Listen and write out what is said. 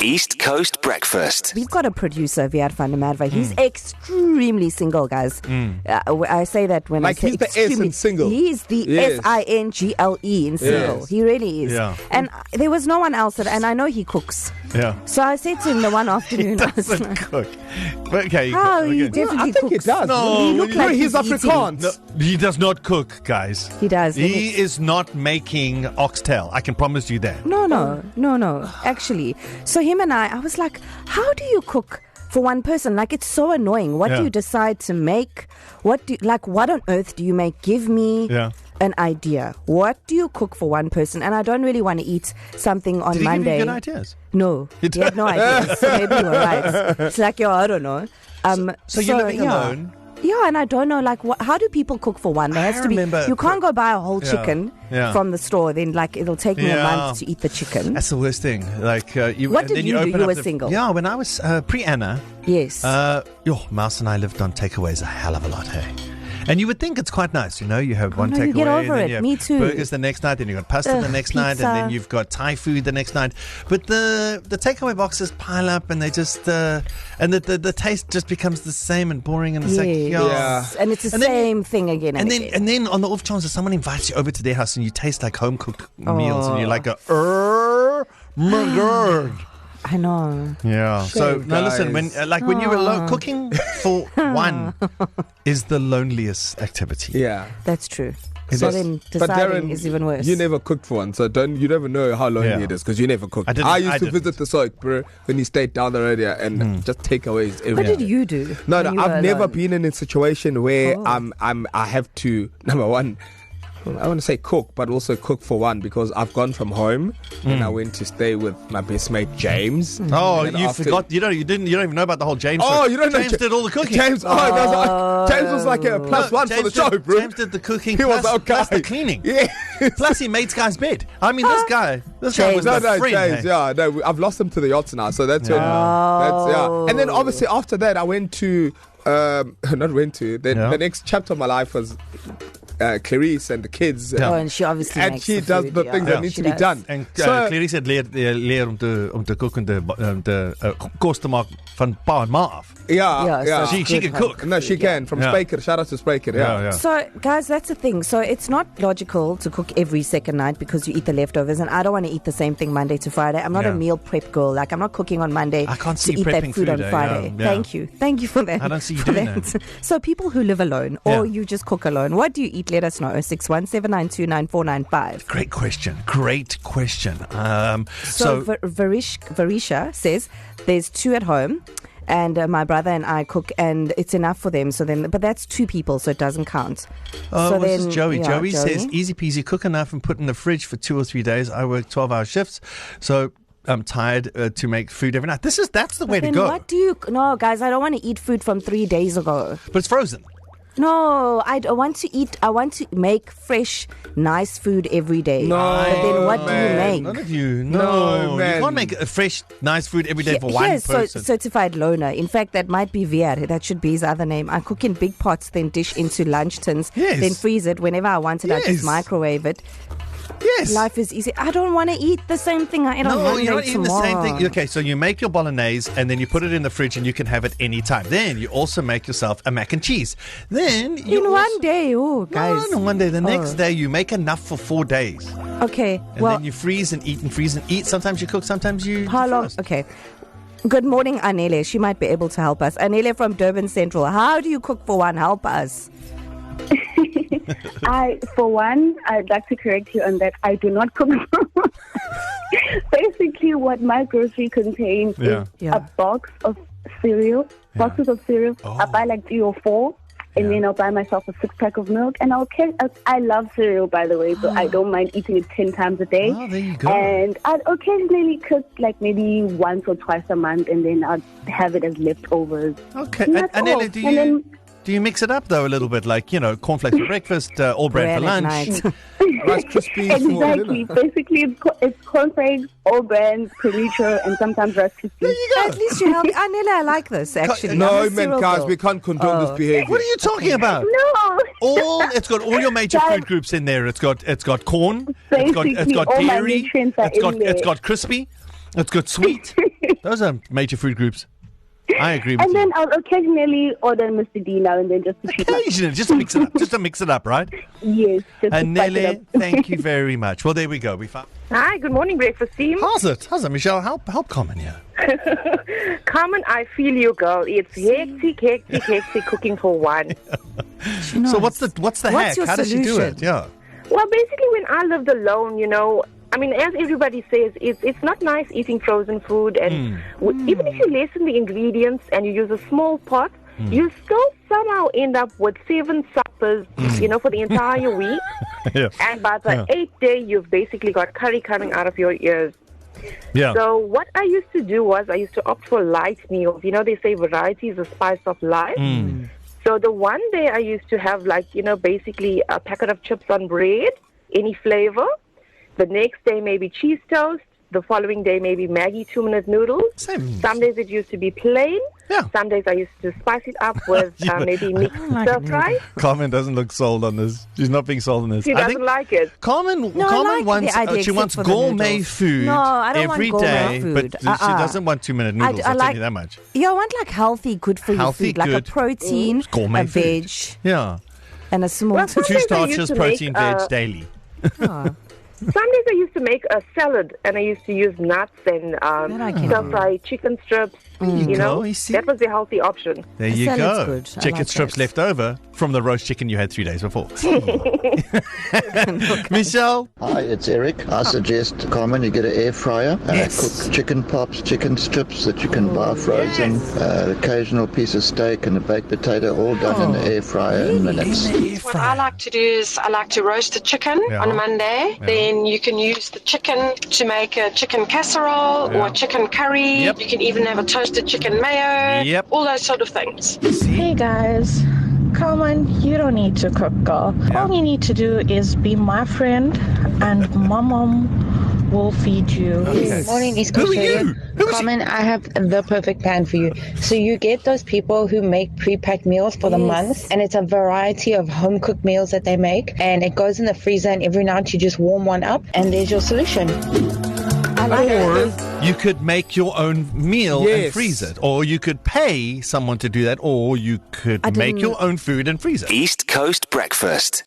East Coast Breakfast. We've got a producer, Viad van der Merwe. He's extremely single, guys. I say that when like I say he's the S in single. He's the SINGLE in single. Yes. He really is. Yeah. And there was no one else and I know he cooks. Yeah. So I said to him the one afternoon, I was Doesn't like, cook. But okay. how he okay. definitely I think cooks. he does. No, he look you- like he's he's Afrikaans. No, he does not cook, guys. He does. He is not making oxtail. I can promise you that. No. Actually. So him and I was like, how do you cook for one person? Like, it's so annoying. What do you decide to make? What on earth do you make? Give me an idea. What do you cook for one person? And I don't really want to eat something on Did he Monday. give you good ideas? No. He had no ideas. So maybe you were right. It's like, I don't know. So you're living alone? Yeah, and I don't know, like, how do people cook for one? There has to be. You can't go buy a whole chicken from the store. Then, like, it'll take me a month to eat the chicken. That's the worst thing. Like, what did you do? You were single. Yeah, when I was pre-Anna. Yes. Mouse and I lived on takeaways a hell of a lot, hey. And you would think it's quite nice, you know. You have one takeaway, you get over then it. you have Me too. burgers the next night, then you've got pasta the next night, and then you've got Thai food the next night. But the takeaway boxes pile up, and they just and the taste just becomes the same and boring, and it's like and it's the same thing again and again. And then on the off chance that someone invites you over to their house and you taste like home cooked meals, and you're like my God. I know. Yeah. So now listen, when when you were cooking for one is the loneliest activity. Yeah, that's true. So then but deciding Darren, is even worse. You never cooked for one, so you never know how lonely it is because you never cooked. I used to visit the soik, bro, when you stayed down the road here and just takeaways everywhere. What did you do? No, I've never been in a situation where I have to, number one, I want to say cook, but also cook for one because I've gone from home and I went to stay with my best mate James. Oh, you forgot? You don't even know about the whole James. Oh, you don't know? James did all the cooking. James was like a plus one for the show, bro. James did the cooking. He was okay. Plus the cleaning. Yeah. Plus he made Sky's bed. I mean, this guy was the friend. James, no, I've lost him to the yachts now, so that's And then obviously after that, I went to the next chapter of my life was Clarice and the kids. And she obviously and she does the things that need to be done. En Clarice het leer om te kook en de kos te maak van pa en ma af. Yeah. She can cook. No, she can. From Spraker. Shout out to Spraker. Yeah. So, guys, that's the thing. So, it's not logical to cook every second night because you eat the leftovers. And I don't want to eat the same thing Monday to Friday. I'm not a meal prep girl. Like, I'm not cooking on Monday to eat that food on Friday. Thank you. Thank you for that. I don't see you doing that. So, people who live alone or you just cook alone, what do you eat? Let us know. 061-792-9495. Great question. So Varisha says there's 2 at home. And my brother and I cook, and it's enough for them. But that's 2 people, so it doesn't count. So this is Joey. Joey says, easy peasy, cook enough and put in the fridge for 2 or 3 days. I work 12-hour shifts, so I'm tired to make food every night. That's the way to go. What do you? No, guys, I don't want to eat food from 3 days ago. But it's frozen. No, I want to eat. I want to make fresh, nice food every day. No, but then what do you make? None of you. No, man. You can't make a fresh, nice food every day for one person. So certified loner. In fact, that might be Viad. That should be his other name. I cook in big pots, then dish into lunch tins, then freeze it. Whenever I want it, I just microwave it. Yes. Life is easy. I don't want to eat the same thing I ate on Monday. No, you're not eating the same thing. Okay, so you make your bolognese and then you put it in the fridge and you can have it anytime. Then you also make yourself a mac and cheese. Then you one day, guys. No, one day. The next day you make enough for 4 days. Okay. And then you freeze and eat and freeze and eat. Sometimes you cook, sometimes you How long? defrost. Okay. Good morning, Anele. She might be able to help us. Anele from Durban Central. How do you cook for one? Help us. For one, I'd like to correct you on that. I do not cook. Basically, what my grocery contains is a box of cereal, boxes of cereal. I buy like 3 or 4, and then I'll buy myself a 6-pack of milk. And I love cereal, by the way, so I don't mind eating it 10 times a day. Oh, there you go. And I'd occasionally cook like maybe once or twice a month, and then I'd have it as leftovers. Okay. And Ellie, do you mix it up, though, a little bit? Like, cornflakes for breakfast, all bread for lunch. Rice Krispies exactly. Basically, it's cornflakes, all brands, Pericho, and sometimes Rice Krispies. There you go. At least you help. Anela, I like this, actually. No, man, guys, we can't condone this behavior. What are you talking about? No. It's got all your major food groups in there. It's got corn. Basically, it's got all my dairy. nutrients are in there. It's got crispy. That's good. Sweet. Those are major food groups. I agree with you. And then I'll occasionally order Mr. D now and then just to treat Occasionally, just to mix it up. Just to mix it up, right? Yes. Just And to spice it Nele, up. thank you very much. Well, there we go. We found. Hi, good morning, breakfast team. How's it, Michelle? Help Carmen here. Carmen, I feel you, girl. It's hectic cooking for one. So what's the hack? your How does she do solution? it? Yeah. Well, basically, when I lived alone, I mean, as everybody says, it's not nice eating frozen food. And even if you lessen the ingredients and you use a small pot, you still somehow end up with 7 suppers, for the entire week. Yeah. And by the 8th day, you've basically got curry coming out of your ears. Yeah. So what I used to do was I used to opt for light meals. They say variety is the spice of life. So the one day I used to have basically a packet of chips on bread, any flavor. The next day maybe cheese toast. The following day maybe Maggi 2-minute noodles. Same. Some days it used to be plain. Yeah. Some days I used to spice it up with maybe mixed stir fry. Carmen doesn't look sold on this. She's not being sold on this. She doesn't like it. Carmen I like wants the idea, she except wants for the gourmet noodles. food No, I don't every want day, gourmet food. but she doesn't want 2-minute noodles. I'll tell you that much. Yeah, I want healthy, good for you Healthy, food, like good, a protein, gourmet a food. veg, Yeah. and a small. Well, some 2 days I starches, used to protein, make, veg daily. Some days I used to make a salad and I used to use nuts and I can stir do. fry chicken strips. You see? That was the healthy option. There you salad's go. good. I Chicken like strips that. left over from the roast chicken you had 3 days before. Michelle? Hi, it's Eric. I suggest, Carmen, you get an air fryer. Cook chicken pops, chicken strips that you can buy frozen, occasional piece of steak and a baked potato, all done in the air fryer in minutes. What I like to do is I like to roast a chicken on a Monday. Then you can use the chicken to make a chicken casserole or a chicken curry. Yep. You can even have a toasted chicken mayo. Yep. All those sort of things. Hey guys, Carmen, you don't need to cook, girl. All you need to do is be my friend, and my mom will feed you. Morning, East Who Coast are you? Radio. Who is Carmen, I have the perfect plan for you. So you get those people who make pre-packed meals for the month, and it's a variety of home-cooked meals that they make, and it goes in the freezer, and every night you just warm one up, and there's your solution. Or you could make your own meal and Yes. freeze it. Or you could pay someone to do that. Or you could make your own food and freeze it. East Coast Breakfast.